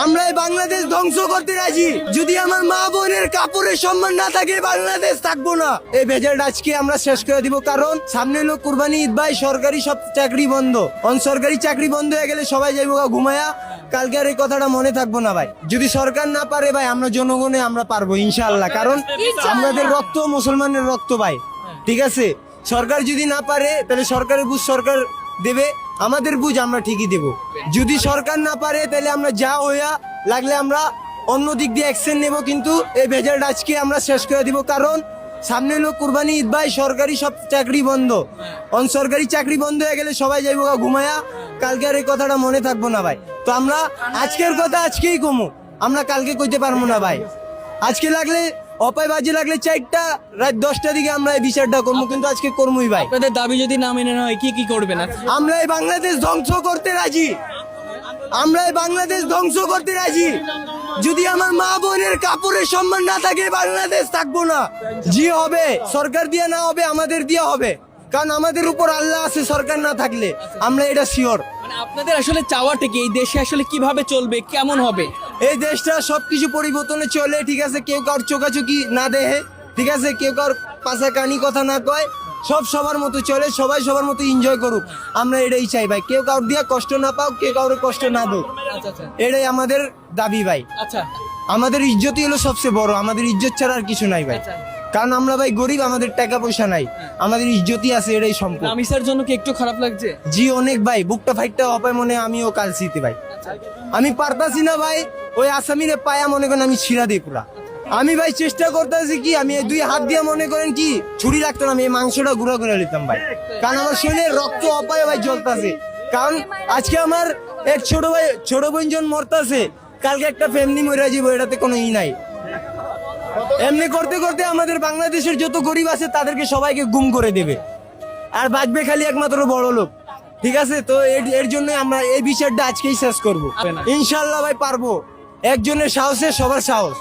আমরাই বাংলাদেশ ধ্বংস করতে রাজি। যদি আমার মা বোনের কাপড়ের সম্মান না থাকে বাংলাদেশ থাকবো না। এই ভেজালটা আজকে আমরা শেষ করে দিব, কারণ সামনে হলো কুরবানি ঈদ ভাই, সরকারি সব চাকরি বন্ধ। সরকারি চাকরি বন্ধ হয়ে গেলে সবাই যাইবো ঘুমায়া, কালকে আর এই কথাটা মনে থাকবো না ভাই। যদি সরকার না পারে ভাই, আমরা জনগণে আমরা পারবো ইনশাআল্লাহ, কারণ আমাদের রক্ত মুসলমানের রক্ত ভাই, ঠিক আছে। সরকার যদি না পারে তাহলে সরকারের বুঝ সরকার দেবে, আমাদের বুঝ আমরা ঠিকই দেব। যদি সরকার না পারে তাহলে আমরা যা হইয়া লাগলে আমরা অন্য দিক দিয়ে অ্যাকশন নেব, কিন্তু এই ভেজালটা আজকে আমরা শেষ করে দিব, কারণ সামনে হলো কুরবানি ঈদ ভাই, সরকারি সব চাকরি বন্ধ। সরকারি চাকরি বন্ধ হয়ে গেলে সবাই যাইবো ঘুমায়া, কালকে আর এই কথাটা মনে থাকবো না ভাই। তো আমরা আজকের কথা আজকেই কমু, আমরা কালকে কইতে পারবো না ভাই। আজকে লাগলে অপায় বাজে লাগলে 4টা রাত 10টার দিকে আমরা এই বিচারটা করবো, কিন্তু আজকে করবোই ভাই। আপনাদের দাবি যদি না মেনে নেওয়া হয় কি করবেন? আমরা এই বাংলাদেশ ধ্বংস করতে রাজি। আমরা এই বাংলাদেশ ধ্বংস করতে রাজি। যদি আমার মা বোনের কাপড়ের সম্মান না থাকে বাংলাদেশ থাকবো না। জি হবে, সরকার দিয়ে না হবে, আমাদের দিয়ে হবে, কারণ আমাদের উপর আল্লাহ আছে। সরকার না থাকলে আমরা এটা শিওর। মানে আপনাদের আসলে চাওয়াটা কি, এই দেশে আসলে কিভাবে চলবে, কেমন হবে? এই দেশটা সবকিছু পরিবর্তনে চলে, ঠিক আছে। কেউ কার চোখাচোখি না দেহে, ঠিক আছে। কেউ কার পাশা কানি কথা না কয়, সব সবার মতো চলে, সবাই সবার মতো এনজয় করুক। আমরা এটাই চাই ভাই, কেউ কারোর দিয়ে কষ্ট না পাও, কেউ কারোর কষ্ট না দো, আচ্ছা আচ্ছা এটাই আমাদের দাবি ভাই। আচ্ছা আমাদের ইজ্জতই হলো সবচেয়ে বড়, আমাদের ইজ্জত ছাড়া আর কিছু নাই ভাই। কারণ আমরা ভাই গরিব, আমাদের টাকা পয়সা নাই, আমাদের ইজ্জতই আছে, এটাই সম্পদ। রামিসার জন্য কি একটু খারাপ লাগছে? জি অনেক ভাই, বুকটা ফাইটটা অপায় মনে আমিও কাল শীতে ভাই। আমি পারতাছি না ভাই, ওই আসামিরে পায়া মনে করেন আমি ছিঁড়া দিই পুরা। আমি ভাই চেষ্টা করতেছি কি, আমি এই 2 হাত দিয়ে মনে করেন কি ছুরি রাখতাম, আমি এই মাংসটা গুঁড়া করে নিতাম ভাই, কারণ আমার শরীরে রক্ত অপায় ভাই জ্বলতাছে। কারণ আজকে আমার এক ছোট বোন জন মরতাছে, কালকে একটা ফ্যামিলি মরে যাবো, এটাতে কোনো ই নাই। এমনি করতে করতে আমাদের বাংলাদেশের যত গরিব আছে তাদেরকে সবাইকে গুম করে দেবে, আর বাঁচবে খালি একমাত্র বড় লোক, ঠিক আছে। তো এর জন্য আমরা এই বিচারটা আজকেই শেষ করবো ইনশাল্লাহ ভাই, পারবো। একজনের সাহসে সবার সাহস।